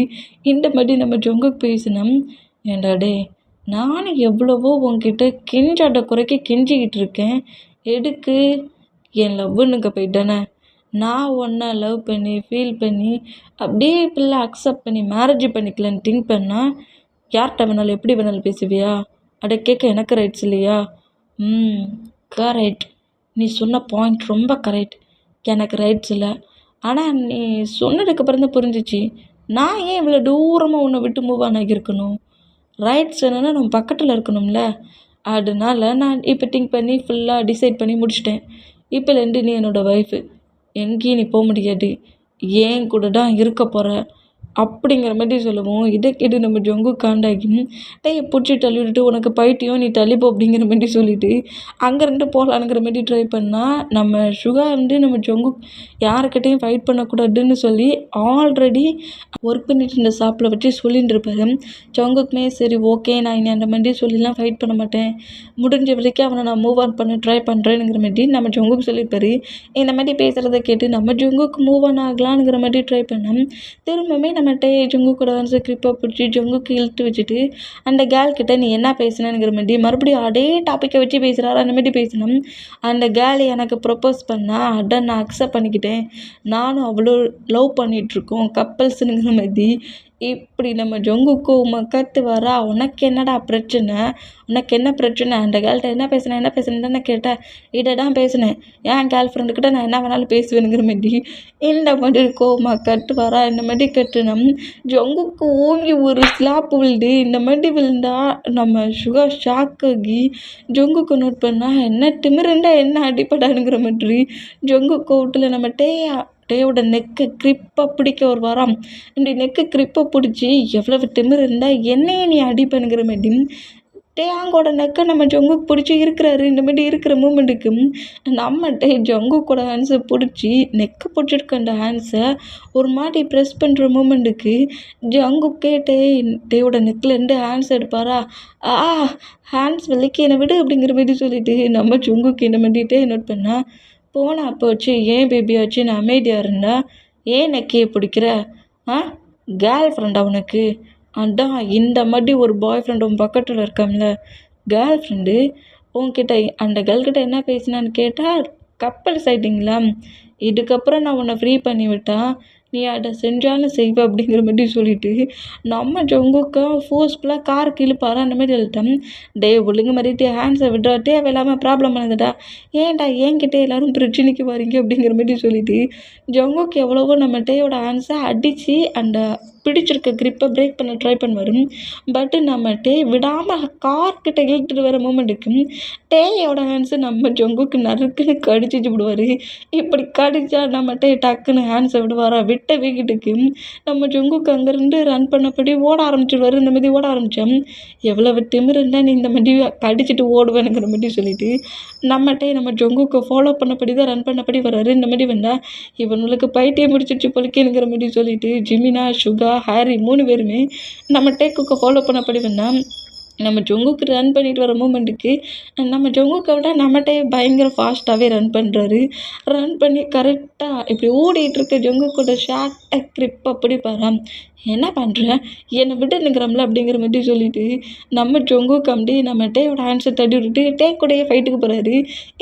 இந்த மாதிரி நம்ம ஜங்குக்கு பேசினோம். ஏண்டா டே நானும் எவ்வளவோ உன்கிட்ட கெஞ்சாட்ட குறைக்க கெஞ்சிக்கிட்டு இருக்கேன், எதுக்கு என் லவ்னுங்க போயிட்டானே, நான் ஒன்றா லவ் பண்ணி ஃபீல் பண்ணி அப்படியே பிள்ளை அக்செப்ட் பண்ணி மேரேஜ் பண்ணிக்கலான்னு திங்க் பண்ணால் யார்கிட்ட வேணாலும் எப்படி வேணாலும் பேசுவியா, அதை கேட்க எனக்கு ரைட்ஸ் இல்லையா? கரெக்ட், நீ சொன்ன பாயிண்ட் ரொம்ப கரெக்ட், எனக்கு ரைட்ஸ் இல்லை. ஆனால் நீ சொன்னதுக்கப்புறம் தான் புரிஞ்சிச்சு நான் ஏன் இவ்வளோ தூரமாக உன்னை விட்டு மூவ் ஆன் ஆகியிருக்கணும்? ரைட்ஸ் என்னென்னா நம்ம பக்கத்தில் இருக்கணும்ல. அதனால நான் இப்போ திங்க் பண்ணி ஃபுல்லாக டிசைட் பண்ணி முடிச்சிட்டேன். இப்போலேருந்து நீ என்னோடய ஒய்ஃபு. எங்கேயும் நீ போக முடியாது. ஏன் கூட தான் இருக்க போகிற அப்படிங்கிற மாதிரி சொல்லவும், இதை கேட்டு நம்ம ஜங்கு காண்டாகி டைய பிடிச்சி தள்ளி விட்டுட்டு உனக்கு பைத்தியம் நீ தள்ளிப்போ அப்படிங்கிற மாதிரி சொல்லிவிட்டு அங்கேருந்து போகலானுங்கிற மாதிரி ட்ரை பண்ணால் நம்ம சுகா வந்து நம்ம ஜங்கு யாருக்கிட்டையும் ஃபைட் பண்ணக்கூடாதுன்னு சொல்லி ஆல்ரெடி ஒர்க் பண்ணிட்டு இருந்த ஷாப்பில் வச்சு சொல்லிட்டு இருப்பாரு. ஜங்குக்குமே சரி ஓகே நான் இனி அந்த மாதிரி சொல்லிலாம் ஃபைட் பண்ண மாட்டேன், முடிஞ்ச வரைக்கும் அவனை நான் மூவ் ஆன் பண்ண ட்ரை பண்ணுறேனுங்கிற மாதிரி நம்ம ஜங்குக்கு சொல்லியிருப்பாரு. இந்த மாதிரி பேசுகிறத கேட்டு நம்ம ஜங்குக்கு மூவ் ஆன் ஆகலான்ங்கிற மாதிரி ட்ரை பண்ணோம். திரும்பவுமே நம்மகிட்ட ஜங்கு கூட வந்து கிரிப்பாக பிடிச்சி ஜங்குக்கு இழுத்து வச்சுட்டு அந்த கேர்ள் கிட்ட நீ என்ன பேசுனேங்கிற மாதிரி மறுபடியும் அதே டாப்பிக்கை வச்சு பேசுகிறாரு. அந்த மாதிரி பேசணும். அந்த கேர்ள் எனக்கு ப்ரப்போஸ் பண்ணா அதை நான் அக்செப்ட் பண்ணிக்கிட்டேன், நானும் அவ்வளோ லவ் பண்ணிகிட்ருக்கோம் கப்பல்ஸுங்கிற மாதிரி இப்படி நம்ம ஜங்குக்கு கற்று வரா. உனக்கு என்னடா பிரச்சனை, உனக்கு என்ன பிரச்சனை, அந்த கேர்ள்கிட்ட என்ன பேசுனேன்னு தானே கேட்டேன். இதை தான் பேசினேன், என் கேர்ள் ஃப்ரெண்டுக்கிட்ட நான் என்ன வேணாலும் பேசுவேனுங்கிற மாதிரி இந்த மாதிரி கோவமா கட்டு வரா. இந்த மாதிரி கட்டுனோம் ஜங்குக்கு ஓங்கி ஒரு ஸ்லாப் விழுது. இந்த மாதிரி விழுந்தா நம்ம சுகா ஷாக் ஆகி ஜங்குக்கு நோட் பண்ணால் என்ன திமிருண்டா என்ன அடிப்படானுங்கிற மாதிரி ஜங்கு கோவத்தில் நம்ம டேயோட நெக்கை கிரிப்பாக பிடிக்க ஒரு வாரம். இப்படி நெக்கு கிரிப்பை பிடிச்சி எவ்வளவு திமிரு இருந்தால் என்னையே நீ அடிப்பனுங்கிற மாதிரி டேயாங்கோட நெக்கை நம்ம ஜங்குக்கு பிடிச்சி இருக்கிறாரு. இந்த மாதிரி இருக்கிற மூமெண்ட்டுக்கு நம்ம ஜங்குக்கோட ஹேண்ட்ஸை பிடிச்சி நெக்கை பிடிச்சிருக்க அந்த ஹேண்ட்ஸை ஒரு மாதிரி ப்ரெஸ் பண்ணுற மூமெண்ட்டுக்கு ஜங்குக்கே டேயோட நெக்லேருந்து ஹேண்ட்ஸ் எடுப்பாரா. ஹேண்ட்ஸ் வலிக்கு என்னை விடு அப்படிங்கிற மாதிரி சொல்லிட்டு நம்ம ஜங்குக்கு இந்த மாதிரி நோட் பண்ணால் போனா போச்சு, ஏன் பேபியாச்சு நான் அமைதியாக இருந்தா ஏன் நெக்கையை பிடிக்கிற? கேர்ள் ஃப்ரெண்டா உனக்கு? அதான் இந்த மாதிரி ஒரு பாய் ஃப்ரெண்ட் உன் பக்கத்தில் இருக்கான்ல கேர்ள் ஃப்ரெண்டு, உன்கிட்ட அந்த கேர்ள்கிட்ட என்ன பேசினான்னு கேட்டால் கப்பல் சைட்டிங்களா, இதுக்கப்புறம் நான் உன்னை ஃப்ரீ பண்ணி விட்டா நீ அதை செஞ்சாலும் செய்வ அப்படிங்கிற மாதிரி சொல்லிட்டு நம்ம ஜங்குக்கா ஃபோர்ஸ்ஃபுல்லாக காருக்கு இழுப்பாரா. அந்த மாதிரி எழுத்தம் ஒழுங்கு மாதிரிட்டு ஹேண்ட்ஸை விட்றா, தேவையில்லாமல் ப்ராப்ளம் பண்ணதுடா, ஏன்டா என்கிட்ட எல்லோரும் பிரச்சனைக்கு வரீங்க அப்படிங்கிற மாதிரி சொல்லிட்டு ஜங்குக்கு எவ்வளவோ நம்ம டேயோட ஹேண்ட்ஸை அடித்து அந்த பிடிச்சிருக்க கிரிப்பை பிரேக் பண்ண ட்ரை பண்ணுவார். பட்டு நம்ம விடாமல் கார்கிட்ட இழுத்துட்டு வர மூமெண்ட்டுக்கு டேயோட ஹேண்ட்ஸு நம்ம ஜங்குக்கு நறுக்குன்னு கடிச்சிச்சு விடுவார். இப்படி கடிச்சா நம்ம டக்குன்னு ஹேண்ட்ஸை விடுவாரா. விட்ட வீக்கிட்டுக்கு நம்ம ஜங்குக்கு அங்கேருந்து ரன் பண்ணபடி ஓட ஆரம்பிச்சிடுவார். இந்த மாதிரி ஓட ஆரம்பித்தோம். எவ்வளவு திமிருந்தா நீ இந்த மாதிரி கடிச்சிட்டு ஓடுவேனுங்கிற மாதிரி சொல்லிட்டு நம்ம ஜங்குக்கு ஃபாலோ பண்ணபடி தான் ரன் பண்ணபடி வர்றாரு. இந்த மாதிரி வந்தால் இவனுக்கு பைத்தியம் முடிச்சிடுச்சு பொலிக்கேனுங்கிற மாதிரி சொல்லிட்டு ஜிமினா சுகா ஹாரி 3 பேருமே நம்ம டேக்குக்கு ஃபாலோ பண்ணபடி வந்தால் நம்ம ஜங்குக்கு ரன் பண்ணிட்டு வர மூமெண்ட்டுக்கு நம்ம ஜங்குக்கை விட நம்மகிட்டே பயங்கர ஃபாஸ்ட்டாகவே ரன் பண்ணுறாரு. ரன் பண்ணி கரெக்டாக இப்படி ஓடிட்டுருக்க ஜங்குக்கோட ஷார்ட்டை கிரிப் அப்படி பாரு, என்ன பண்ணுற என்னை விட்டுனுங்கிறோம்ல அப்படிங்கிற மாதிரி சொல்லிட்டு நம்ம ஜங்குக்கு அப்படி நம்ம டேயோட ஹேண்ட்ஸை தட்டி விட்டுட்டு டேக்கூடையே ஃபைட்டுக்கு போகிறாரு.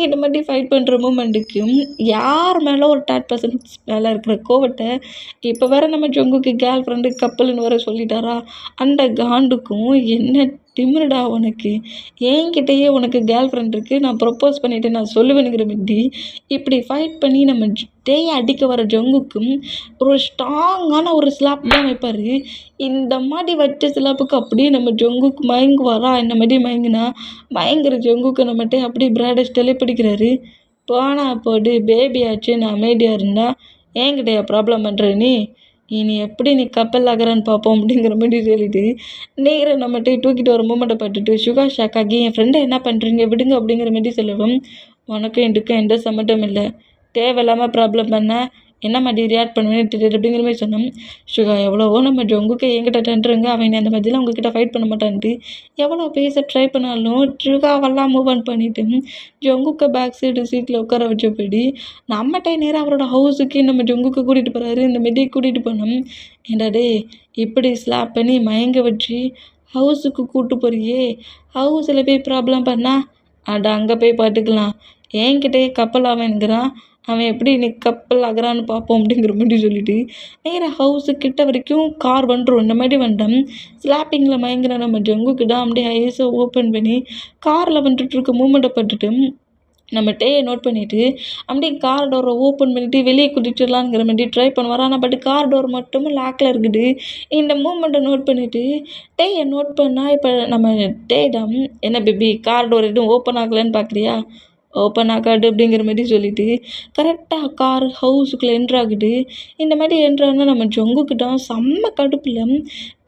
இந்த மாதிரி ஃபைட் பண்ணுற மூமெண்ட்டுக்கு யார் மேலே ஒரு 30% மேலே இருக்கிற கோவத்தை இப்போ வேறு நம்ம ஜங்குக்கு கேர்ள் ஃப்ரெண்டு கப்பல்னு வர சொல்லிட்டாரா. அந்த காண்டுக்கும் என்ன திமிருடா உனக்கு, என்கிட்டயே உனக்கு கேர்ள் ஃப்ரெண்ட் இருக்குது, நான் ப்ரப்போஸ் பண்ணிவிட்டு நான் சொல்லுவேனுங்கிற மாதிரி இப்படி ஃபைட் பண்ணி நம்ம டேயை அடிக்க வர ஜங்குக்கும் ஒரு ஸ்ட்ராங்கான ஒரு ஸ்லாப் தான் வைப்பார். இந்த மாதிரி வச்ச ஸ்லாப்புக்கு அப்படியே நம்ம ஜங்குக்கு மயங்குவாரா. இந்த மாதிரி மயங்குற ஜங்குக்கு நம்மகிட்ட அப்படியே பிராடஸ்டலே பிடிக்கிறாரு. போனா போடு பேபி ஆச்சு, நான் அமைதியாக இருந்தால் என்கிட்டயா ப்ராப்ளம் பண்ணுற இனி எப்படி நீ கப்பல் ஆகிறான்னு பார்ப்போம் அப்படிங்கிற மாதிரி சொல்லிட்டு நேராக நம்மகிட்ட தூக்கிட்டு வர மூமெண்ட்டை பார்த்துட்டு சுகா ஷாக் ஆகி என் ஃப்ரெண்டை என்ன பண்ணுறீங்க விடுங்க அப்படிங்கிற மாதிரி சொல்லவும், உனக்கும் எனக்கும் எந்த சம்மந்தம் இல்லை, தேவையில்லாமல் ப்ராப்ளம் பண்ண என்ன மாதிரி ரியாக்ட் பண்ணுவேன்னு தெரியுது அப்படிங்கிற மாதிரி சொன்னோம். சுகா எவ்வளவோ நம்ம ஜங்குக்கு என்கிட்ட டன்றுங்க, அவன் அந்த மாதிரிலாம் உங்ககிட்ட ஃபைட் பண்ண மாட்டான்ட்டு எவ்வளோ பேச ட்ரை பண்ணாலும் சுகாவெல்லாம் மூவ் ஆன் பண்ணிவிட்டு ஜங்குக்கை பேக் சைடு சீட்டில் உட்கார வச்சபடி நம்மகிட்ட நேராக அவரோட ஹவுஸுக்கு நம்ம ஜங்குக்கு கூட்டிகிட்டு போகிறாரு. இந்த மாதிரி கூட்டிகிட்டு போனோம். ஏண்டா டே இப்படி ஸ்லாப் பண்ணி மயங்க வச்சு ஹவுஸுக்கு கூப்பிட்டு போறியே, ஹவுஸில் போய் ப்ராப்ளம் பண்ணால் அட அங்கே போய் பார்த்துக்கலாம், என்கிட்டயே கப்பல் அவனுங்கிறான், அவன் எப்படி நீ கப்பல் ஆகிறான்னு பார்ப்போம் அப்படிங்கிற மாதிரி சொல்லிட்டு நேராக ஹவுஸு கிட்ட வரைக்கும் கார் வந்துடும். இந்த மாதிரி வந்துட்டோம். ஸ்லாப்பிங்கில் மயங்கிற நம்ம ஜங்குக்கு தான் அப்படியே ஐஸை ஓப்பன் பண்ணி காரில் வந்துட்டுருக்க மூமெண்ட்டை பட்டுட்டு நம்ம டேயை நோட் பண்ணிவிட்டு அப்படியே கார் டோரை ஓப்பன் பண்ணிவிட்டு வெளியே கூட்டிகிட்டு வரலாங்கிற மாதிரி ட்ரை பண்ணுவார். ஆனால் பட் கார் டோர் மட்டும் லாக்கில் இருக்குது. இந்த மூமெண்ட்டை நோட் பண்ணிவிட்டு டேயை நோட் பண்ணால் இப்போ நம்ம டேயிடம், என்ன பேபி கார் டோர் எதுவும் ஓப்பன் ஆகலைன்னு பார்க்குறியா, ஓப்பன் ஆகாது அப்படிங்கிற மாதிரி சொல்லிவிட்டு கரெக்டாக கார் ஹவுஸுக்குள்ளே என்ட்ராகுது. இந்த மாதிரி என்ட்ரானா நம்ம ஜங்குக்கிட்ட செம்ம கடுப்பில்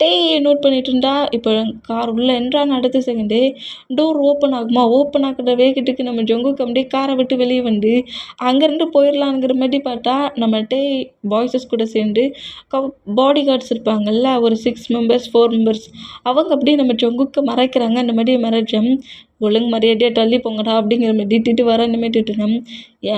டேயை நோட் பண்ணிட்டு இருந்தா, இப்போ கார் உள்ளே என்ட்ரான அடுத்த செகண்டே டோர் ஓப்பன் ஆகுமா, ஓப்பன் ஆகிற வேகத்துக்கு நம்ம ஜங்குக்கு அப்படியே காரை விட்டு வெளியே வந்து அங்கேருந்து போயிடலாங்கிற மாதிரி பார்த்தா, நம்ம டே பாய்ஸஸ் கூட சேர்ந்து பாடி கார்ட்ஸ் இருப்பாங்கல்ல, ஒரு 6 மெம்பர்ஸ் 4 மெம்பர்ஸ், அவங்க அப்படியே நம்ம ஜங்குக்கு மறைக்கிறாங்க. அந்த மாதிரி மறைச்சோம். ஒழுங்கு மரியாதையாக தள்ளி போங்கடா அப்படிங்கிற மாதிரி திட்டிட்டு வர இந்த மாதிரி திட்டுனோம்.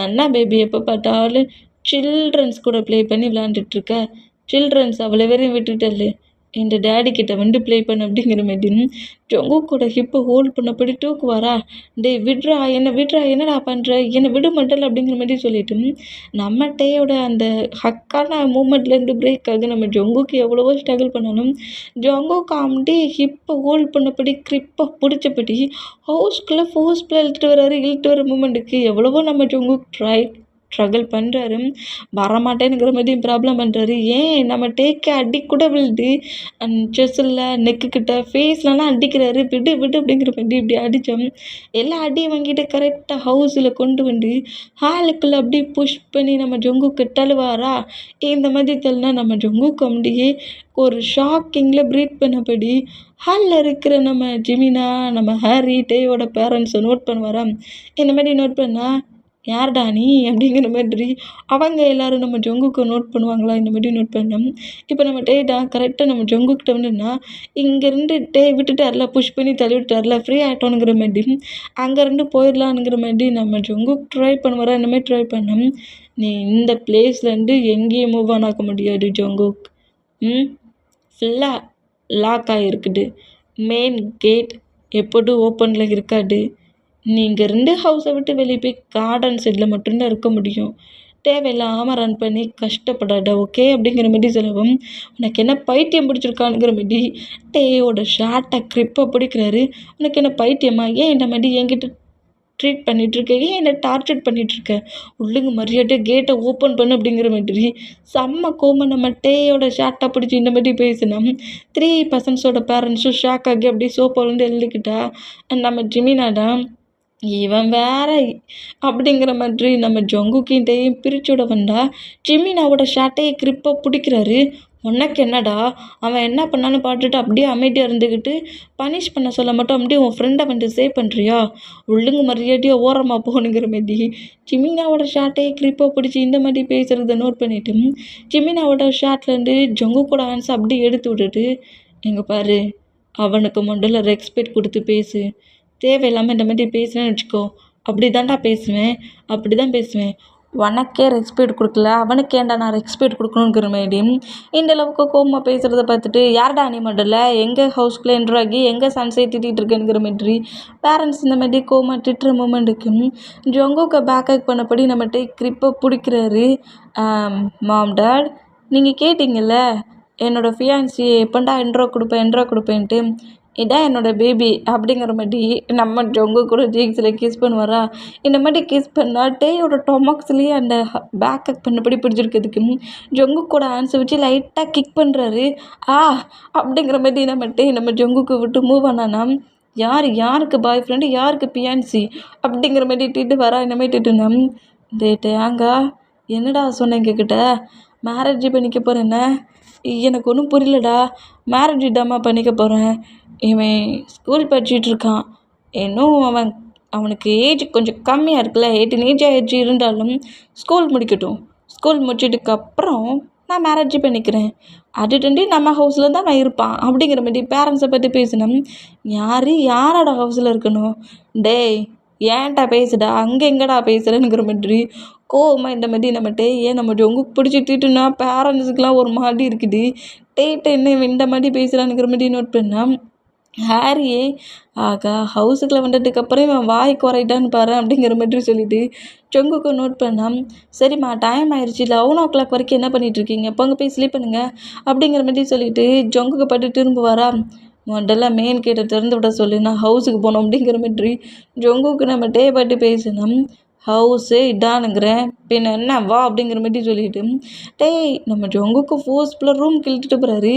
என்ன பேபி எப்போ பார்த்தாலும் சில்ட்ரன்ஸ் கூட ப்ளே பண்ணி விளாண்டுட்ருக்க, சில்ட்ரன்ஸ் அவ்வளோ பேரையும் விட்டுட்டல்லு, என் டேடி கிட்ட வந்து ப்ளே பண்ண அப்படிங்கிற மாதிரி ஜங்குக்கோட ஹிப்பை ஹோல்ட் பண்ணப்படி தூக்குவாரா. டேய் விட்றா, என்னை விட்றா, என்னடா பண்ணுற, என்னை விட மாட்டல அப்படிங்கிற மாதிரி சொல்லிட்டு நம்ம டேயோட அந்த ஹக்கான மூமெண்ட்லேருந்து பிரேக் ஆகி நம்ம ஜங்குக்கு எவ்வளவோ ஸ்ட்ரகிள் பண்ணணும். ஜங்குக்கு அப்படியே ஹிப்பை ஹோல்ட் பண்ணப்படி கிரிப்பை பிடிச்சபடி ஹவுஸ்குள்ளே ஃபோர்ஸ்ஃபுல்லாக இழுத்துட்டு வர மூமெண்ட்டுக்கு எவ்வளவோ நம்ம ஜங்குக்கு ஸ்ட்ரகிள் பண்ணுறாரு. வரமாட்டேனுங்கிற மாதிரி ப்ராப்ளம் பண்ணுறாரு. ஏன் நம்ம டேக்கே அடி கூட விழுது, செஸ்ஸில் நெக்குக்கிட்ட ஃபேஸ்லலாம் அடிக்கிறாரு. விடு விடு அப்படிங்கிற மாதிரி இப்படி அடித்தோம். எல்லா அடியும் வாங்கிட்டு கரெக்டாக ஹவுஸில் கொண்டு வந்து ஹாலுக்குள்ளே அப்படியே புஷ் பண்ணி நம்ம ஜங்குக்கு தள்ளுவாரா. இந்த மாதிரி தள்ளினா நம்ம ஜங்குக்கு அப்படியே ஒரு ஷாக்கிங்கில் ப்ரீத் பண்ணபடி ஹாலில் இருக்கிற நம்ம ஜிமினா, நம்ம ஹாரி, டேயோட பேரண்ட்ஸை நோட் பண்ணுவாரா. இந்த மாதிரி நோட் பண்ணால் யார்டா நீ அப்படிங்கிற மாதிரி அவங்க எல்லோரும் நம்ம ஜங்குக்கு நோட் பண்ணுவாங்களா, இந்த மாதிரி நோட் பண்ணோம். இப்போ நம்ம டேட்டா கரெக்டாக நம்ம ஜங்குக்கிட்ட வந்துன்னா இங்கேருந்து டே விட்டுட்டார்ல, புஷ் பண்ணி தள்ளி விட்டார்ல, ஃப்ரீ ஆகிட்டோனுங்கிற மாதிரி அங்கேருந்து போயிடலானுங்கிற மாதிரி நம்ம ஜங்குக்கு ட்ரை பண்ணுவாரா. இந்த மாதிரி ட்ரை பண்ணோம். நீ இந்த பிளேஸ்லேருந்து எங்கேயும் மூவ் ஆன் ஆக முடியாது ஜங்குக், ஃபுல்லாக லாக் ஆகிருக்குது, மெயின் கேட் எப்போதும் ஓப்பனில் இருக்காது, நீங்கள் 2 ஹவுஸை விட்டு வெளியே போய் கார்டன் சைடில் மட்டும்தான் இருக்க முடியும், தேவையில்லாமல் ரன் பண்ணி கஷ்டப்படாத ஓகே அப்படிங்கிற மாதிரி சொல்லவும், உனக்கு என்ன பைத்தியம் பிடிச்சிருக்கானுங்கிற மாதிரி டேயோட ஷார்ட்டை கிரிப்பை பிடிக்கிறாரு. உனக்கு என்ன பைத்தியமா, ஏன் இந்த மாதிரி என்கிட்ட ட்ரீட் பண்ணிகிட்ருக்க, ஏன் என்னை டார்ச்சர் பண்ணிகிட்ருக்க, ஒழுங்கு மரியாதையாக கேட்டை ஓப்பன் பண்ணு அப்படிங்கிற மாதிரி செம்ம கோமம் நம்ம டேயோட ஷார்ட்டை பிடிச்சி இந்த மாதிரி பேசினோம். 3 பர்சன்ஸோட பேரண்ட்ஸும் ஷாக் ஆகி அப்படியே சோப்பாலேருந்து எழுதிக்கிட்டா. நம்ம ஜிமினாதான் இவன் வேற அப்படிங்கிற மாதிரி நம்ம ஜங்குக்கிட்டையும் பிரிச்சுட வந்தா. ஜிமினாவோட ஷார்ட்டையே கிரிப்பை பிடிக்கிறாரு. உனக்கு என்னடா, அவன் என்ன பண்ணான்னு பார்த்துட்டு அப்படியே அமைதியாக இருந்துக்கிட்டு பனிஷ் பண்ண சொல்ல மட்டும் அப்படியே உன் ஃப்ரெண்டை வந்து சேவ் பண்ணுறியா, ஒழுங்கு மரியாதையாக ஓரமாக போகணுங்கிற மாதிரி ஜிமினாவோட ஷார்ட்டையே கிரிப்பை பிடிச்சி இந்த மாதிரி பேசுகிறத நோட் பண்ணிவிட்டு ஜிமினாவோட ஷார்ட்லேருந்து ஜங்குக்கோட ஆன்சர் அப்படியே எடுத்து விட்டுட்டு, எங்கே பாரு அவனுக்கு முதல்ல ரெஸ்பெக்ட் கொடுத்து பேசு, தேவையில்லாமல் இந்த மாதிரி பேசுனேன்னு வச்சுக்கோ, அப்படி தான் பேசுவேன், உனக்கே ரெஸ்பெக்ட் கொடுக்கல அவனுக்கு ஏன்டா நான் ரெஸ்பெக்ட் கொடுக்கணுங்கிற மாதிரி இந்த அளவுக்கு கோவமாக பேசுகிறத பார்த்துட்டு, யார்டா நீ முதல்ல எங்கள் ஹவுஸ்குள்ளே என்ட்ராகி எங்கள் சன்ஸை திட்டிகிட்டு இருக்கேங்கிற மாதிரி பேரண்ட்ஸ் இந்த மாதிரி கோவமாக திட்டுற மூமெண்ட்டுக்கு ஜங்குக்கை பேக்கப் பண்ணபடி நம்மகிட்ட கிரிப்பை பிடிக்கிறாரு. மாம் டாட், நீங்கள் கேட்டிங்கல்ல என்னோடய ஃபியான்சி எப்போண்டா என்ட்ரோ கொடுப்பேன்ட்டு, இதான் என்னோடய பேபி அப்படிங்கிற மாதிரி நம்ம ஜங்கு கூட ஜீக்ஸில் கிஸ் பண்ணுவாரா. இந்த மாதிரி கிஸ் பண்ணால் டேயோட டொமக்ஸ்லேயே அந்த பேக்கப் பண்ணபடி பிடிச்சிருக்கிறதுக்கு ஜங்கு கூட ஆன்சர் வச்சு லைட்டாக கிக் பண்ணுறாரு. அப்படிங்கிற மாதிரி நம்ம ஜங்குக்கு விட்டு மூவ் ஆனானா, யாருக்கு பாய் ஃப்ரெண்டு, யாருக்கு பியான்சி அப்படிங்கிற மாதிரி திட்டு வரா. இந்த மாதிரி திட்டுனா, டேங்கா என்னடா சொன்னேன் எங்ககிட்ட, மேரேஜ் பண்ணிக்க போகிறேன்ன, எனக்கு ஒன்றும் புரியலடா, மேரேஜ் தாம்மா பண்ணிக்க போகிறேன், இவன் ஸ்கூல் படிச்சிட்ருக்கான், இன்னும் அவனுக்கு ஏஜ் கொஞ்சம் கம்மியாக இருக்குல்ல, 18 ஏஜ் ஆகிடுச்சு, இருந்தாலும் ஸ்கூல் முடிக்கட்டும், ஸ்கூல் முடிச்சதுக்கப்புறம் நான் மேரேஜ் பண்ணிக்கிறேன், அதுட்டு நம்ம ஹவுஸில் தான் நான் இருப்பான் அப்படிங்கிற மாதிரி பேரண்ட்ஸை பற்றி பேசினோம். யாரோட ஹவுஸில் இருக்கணும், டேய் ஏன்டா பேசுடா, அங்கே எங்கடா பேசுகிறேங்கிற மாதிரி கோவமாக இந்த மாதிரி நம்ம டேயை நம்ம ஜங்குக்கு பிடிச்சி திட்டுனா பேரண்ட்ஸுக்கெலாம் ஒரு மாதிரி இருக்குது. டேட்டை என்ன இந்த மாதிரி பேசுகிறானுங்கிற மாதிரி நோட் பண்ணால் ஹாரியே ஆகா ஹவுஸுக்குள்ளே வந்ததுக்கப்புறம் இவன் வாய் குறைட்டான்னு பாரு அப்படிங்கிற மாதிரி சொல்லிவிட்டு ஜங்குக்கு நோட் பண்ணால், சரிம்மா டைம் ஆயிடுச்சு, 11 வரைக்கும் என்ன பண்ணிகிட்ருக்கீங்க, போங்க போய் ஸ்லீப் பண்ணுங்க அப்படிங்கிற மாதிரி சொல்லிவிட்டு ஜங்குக்கு பட்டு திரும்ப வரா. முதல்ல மெயின் கேட்டை திறந்து விட சொல்லு, நான் ஹவுஸுக்கு போகணும் அப்படிங்கிற மாதிரி ஜொங்குக்கு நம்ம டே பாட்டி பேசினோம். ஹவுஸே இதானுங்கிறேன், பின்ன என்ன வா அப்படிங்கிற மாதிரி சொல்லிட்டு டேய் நம்ம ஜொங்குக்கு ஃபோர்ஸ்ஃபுல்லாக ரூம் கிழிச்சிட்டு போகிறாரு.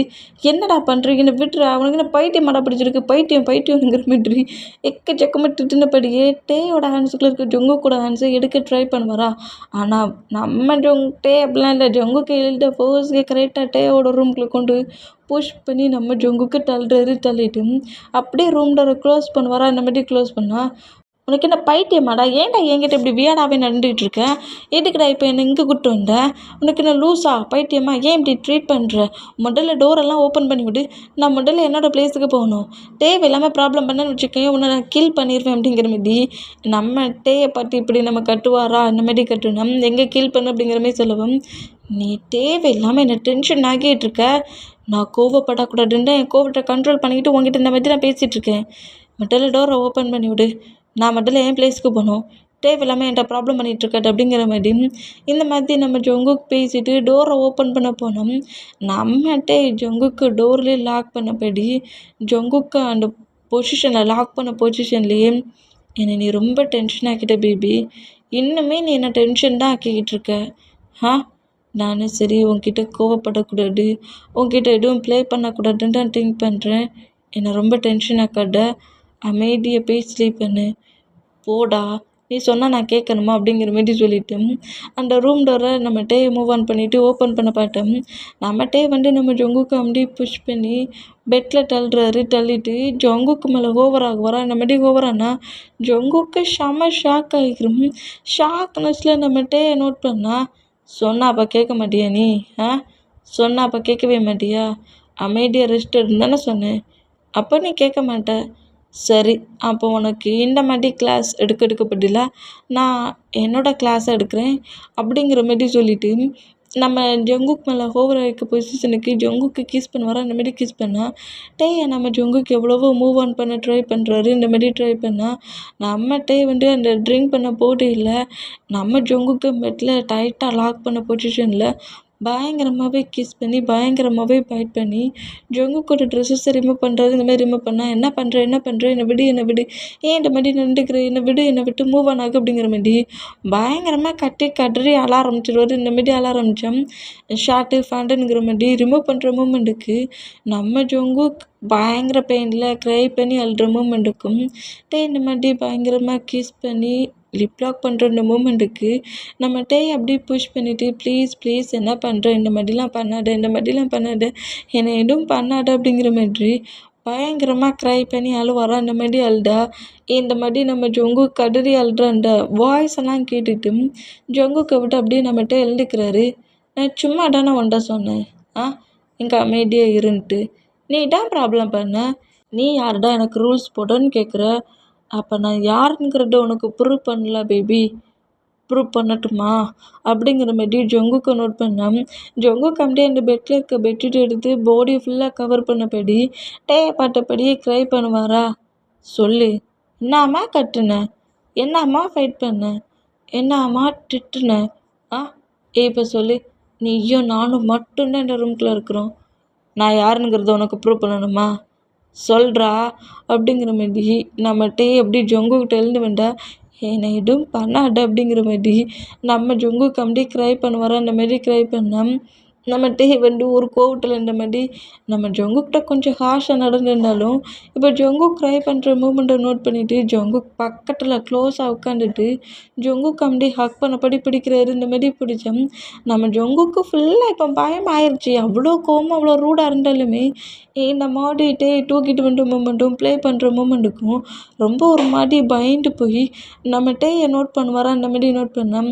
என்னடா பண்ணுறீங்கன்னு விட்டுரு, அவனுக்கு என்ன பைத்தியம் மடா பிடிச்சிருக்கு, பைத்தியம்ங்கிற மாதிரி எக்கச்சக்கமாக திட்டினபடியே டேயோட ஹேண்ட்ஸுக்குள்ளே இருக்க ஜொங்குக்கூட ஹேண்ட்ஸை எடுக்க ட்ரை பண்ணுவாரா. ஆனால் நம்ம டே அப்படிலாம் இல்லை, ஜொங்குக்கு எழுத ஃபோர்ஸ்க்கு கரெக்டாக டேயோட ரூம்குள்ளே கொண்டு புஷ் பண்ணி நம்ம ஜொங்குக்கு தள்ளிட்டு அப்படியே ரூம் டோரை க்ளோஸ் பண்ணுவாரா. இந்த மாதிரி க்ளோஸ் பண்ணால் உனக்கு என்ன பைத்தியமாடா, ஏன்டா என்கிட்ட இப்படி வியர்டாகவே நடந்துகிட்டு இருக்க, எதுக்குடா இப்போ என்னை இங்கே கூப்பிட்டு வந்த, உனக்கு என்ன லூஸா பைத்தியமா, ஏன் இப்படி ட்ரீட் பண்ணுற, முதல்ல டோரெல்லாம் ஓப்பன் பண்ணி விடு, நான் முதல்ல என்னோடய பிளேஸுக்கு போகணும், தேவையில்லாமல் ப்ராப்ளம் பண்ணேன்னு வச்சுக்கேன், உன்னை நான் கில் பண்ணிடுவேன் அப்படிங்கிற மாதிரி நம்ம டேயை பார்த்து இப்படி நம்ம கட்டுவாரா, இந்த மாதிரி கட்டணும், எங்கே கில் பண்ணு அப்படிங்கிற மாதிரி சொல்லுவோம். நீ தேவையில்லாமல் என்னை டென்ஷன் ஆகிட்டு இருக்க, நான் கோவப்படக்கூடாதுன்னு என் கோவத்தை கண்ட்ரோல் பண்ணிக்கிட்டு உங்ககிட்ட இந்த மாதிரி நான் பேசிகிட்டு இருக்கேன், முதல்ல டோரை ஓப்பன் பண்ணி விடு, நான் மட்டும் என் பிளேஸ்க்கு போகணும், தேவையில்லாமல் என்கிட்ட ப்ராப்ளம் பண்ணிகிட்ருக்காட்டு அப்படிங்கிற மாதிரி இந்த மாதிரி நம்ம ஜொங்குக்கு பேசிவிட்டு டோரை ஓப்பன் பண்ண போனோம். நம்மகிட்டே ஜொங்குக்கு டோர்லேயே லாக் பண்ணபடி ஜொங்குக்கு அந்த பொசிஷனில் லாக் பண்ண பொசிஷன்லேயே என்னை நீ ரொம்ப டென்ஷன் ஆக்கிட்ட பேபி, இன்னுமே நீ என்ன டென்ஷன் தான் ஆக்கிக்கிட்டு இருக்க. நானும் சரி உன்கிட்ட கோவப்படக்கூடாது, உன்கிட்ட எதுவும் ப்ளே பண்ணக்கூடாதுன்னு தான் திங்க் பண்ணுறேன், என்னை ரொம்ப டென்ஷன் ஆக்காத, அமைதியை போய் ஸ்லீப் பண்ணு, போடா, நீ சொன்னால் நான் கேட்கணுமா அப்படிங்கிற மாதிரி சொல்லிவிட்டு அந்த ரூம் டோரை நம்ம டேயை மூவ் ஆன் பண்ணிவிட்டு ஓப்பன் பண்ண பார்த்தோம். நம்ம டே நம்ம ஜொங்குக்கு அப்படியே புஷ் பண்ணி பெட்டில் தள்ளிட்டு ஜொங்குக்கு மேலே ஓவராக வரா. இந்த மாதிரி ஓவரானா ஜொங்குக்கு செம ஷாக் ஆகிக்கிறோம். ஷாக்னஸில் நம்ம டேயை நோட் பண்ணா, சொன்னா அப்போ கேட்க மாட்டியா நீ, சொன்னா அப்போ கேட்கவே மாட்டியா, அமைதியாக ரெஸ்ட் எடுன்னு சொன்னேன், அப்போ நீ கேட்க மாட்ட, சரி அப்போ உனக்கு இந்த மாதிரி கிளாஸ் எடுக்கப்படல, நான் என்னோடய கிளாஸை எடுக்கிறேன் அப்படிங்கிற மாதிரி சொல்லிவிட்டு நம்ம ஜொங்குக்கு மேலே ஓவராக இருக்க பொசிஷனுக்கு ஜொங்குக்கு கிஸ் பண்ணுவாரா. இந்த மாதிரி கிஸ் பண்ணால் நம்ம ஜொங்குக்கு எவ்வளவோ மூவ் ஆன் பண்ண ட்ரை பண்ணுறாரு. இந்த மாதிரி ட்ரை பண்ணால் நம்ம அந்த ட்ரிங்க் பண்ண போட்டியில் நம்ம ஜொங்குக்கு பெட்டில் டைட்டாக லாக் பண்ண பொசிஷனில் பயங்கரமாகவே கிஸ் பண்ணி பயங்கரமாகவே பைட் பண்ணி ஜொங்குக்கோட ட்ரெஸ்ஸஸை ரிமூவ் பண்ணுறாரு. இந்த மாதிரி ரிமூவ் பண்ணால் என்ன பண்ணுற என்னை விடு ஏன் இந்த மாதிரி நின்றுக்கிற, என்னை விட்டு மூவ் ஆன் ஆகு அப்படிங்கிற மாதிரி பயங்கரமாக கதறி அழ ஆரம்பிச்சிடுவார். இந்த மாதிரி அழ ஆரம்பித்தோம். ஷார்ட்டு ஃபேண்டுங்கிற மாதிரி ரிமூவ் பண்ணுற மூமெண்ட்டுக்கு நம்ம ஜொங்குக் பயங்கர பெயினில் க்ரை பண்ணி அழுற மூமெண்ட்டுக்கும் இந்த மாதிரி பயங்கரமாக கிஸ் பண்ணி லிப் லாக் பண்ணுற இந்த மூமெண்ட்டுக்கு நம்ம அப்படியே புஷ் பண்ணிவிட்டு ப்ளீஸ் என்ன பண்ணுற, இந்த மாதிரிலாம் பண்ணாத, என்னை எதுவும் பண்ணாத அப்படிங்கிற மாதிரி பயங்கரமாக க்ரை பண்ணி அழுவாரா. இந்த மாதிரி அழுதா இந்த மாதிரி நம்ம ஜொங்கு கதறி அழுற அந்த வாய்ஸ் எல்லாம் கேட்டுட்டு ஜொங்குக்கை விட்டு அப்படியே நம்மகிட்ட எழுந்துக்கிறாரு. நான் சும்மா தானே உன்ட்ட சொன்னேன், இங்கே அமைதியாக இருந்துட்டு நீ தான் ப்ராப்ளம் பண்ண, நீ யாருடா எனக்கு ரூல்ஸ் போடுன்னு கேட்குற, அப்போ நான் யாருங்கிறத உனக்கு ப்ரூவ் பண்ணல பேபி, ப்ரூவ் பண்ணட்டுமா அப்படிங்கிற மாதிரி ஜொங்குக்கு நோட் பண்ணேன். ஜொங்குக்கு அப்படியே அந்த பெட்டில் இருக்க பெட்ஷீட் எடுத்து பாடி ஃபுல்லாக கவர் பண்ணபடி டேயை பார்த்தபடியே க்ரை பண்ணுவாரா. சொல்லு, என்னம்மா கட்டுன, என்னம்மா ஃபைட் பண்ண, என்னம்மா திட்டுன, இப்போ சொல்லு, நீயும் நானும் மட்டும்தான் இந்த ரூம்குள்ளே இருக்கிறோம், நான் யாருங்கிறத உனக்கு ப்ரூவ் பண்ணணுமா, சொல்கிறா அப்படிங்கிற மாதிரி நம்ம அப்படி ஜொங்குக்கிட்ட எழுந்து வேண்டா, என்னை எதுவும் பண்ணாத அப்படிங்கிற மாதிரி நம்ம ஜொங்குக்கு அப்படியே க்ரை பண்ணுவாரா. அந்த மாதிரி க்ரை பண்ணால் நம்ம ஒரு கோவத்தில் இந்த மாதிரி நம்ம ஜொங்குக்கிட்ட கொஞ்சம் ஹார்ஷாக நடந்திருந்தாலும் இப்போ ஜொங்குக் க்ரை பண்ணுற மூமெண்ட்டை நோட் பண்ணிவிட்டு ஜொங்குக் பக்கத்தில் க்ளோஸாக உட்காந்துட்டு ஜொங்குக்கு அப்படியே ஹக் பண்ணபடி பிடிக்கிறாரு. இந்த மாதிரி பிடிச்சோம். நம்ம ஜொங்குக்கு ஃபுல்லாக இப்போ பயம் ஆயிடுச்சு. அவ்வளோ கோவமாக அவ்வளோ ரூடாக இருந்தாலுமே இந்த மாதிரி தூக்கிட்டு வந்துட்டு மூமெண்ட்டும் ப்ளே பண்ணுற மூமெண்ட்டுக்கும் ரொம்ப ஒரு மாதிரி பயந்து போய் நம்ம நோட் பண்ணுவாரா. அந்த மாதிரி நோட் பண்ணேன்.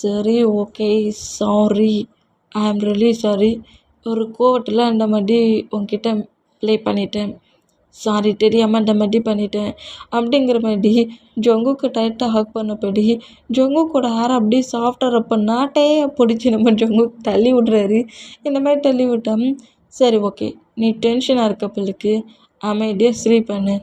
சரி okay sorry, I am really sorry, ஒரு கோவத்தில் அந்த மாதிரி உன்கிட்ட ப்ளே பண்ணிட்டேன், சாரி தெரியாமல் அந்த மாதிரி பண்ணிட்டேன் அப்படிங்கிற மாதிரி ஜொங்குக்கு டைட்டாக ஹக் பண்ணபடி ஜொங்குக்கோட ஹேர் அப்படியே சாஃப்டாக ரப் பண்ணா பிடிச்சி நம்ம ஜொங்குக்கு தள்ளி விட்றாரு. இந்த மாதிரி தள்ளி விட்டோம். சரி ஓகே, நீ டென்ஷனாக இருக்க பிள்ளைக்கு அமைதியாக ஸ்லீப் பண்ணு,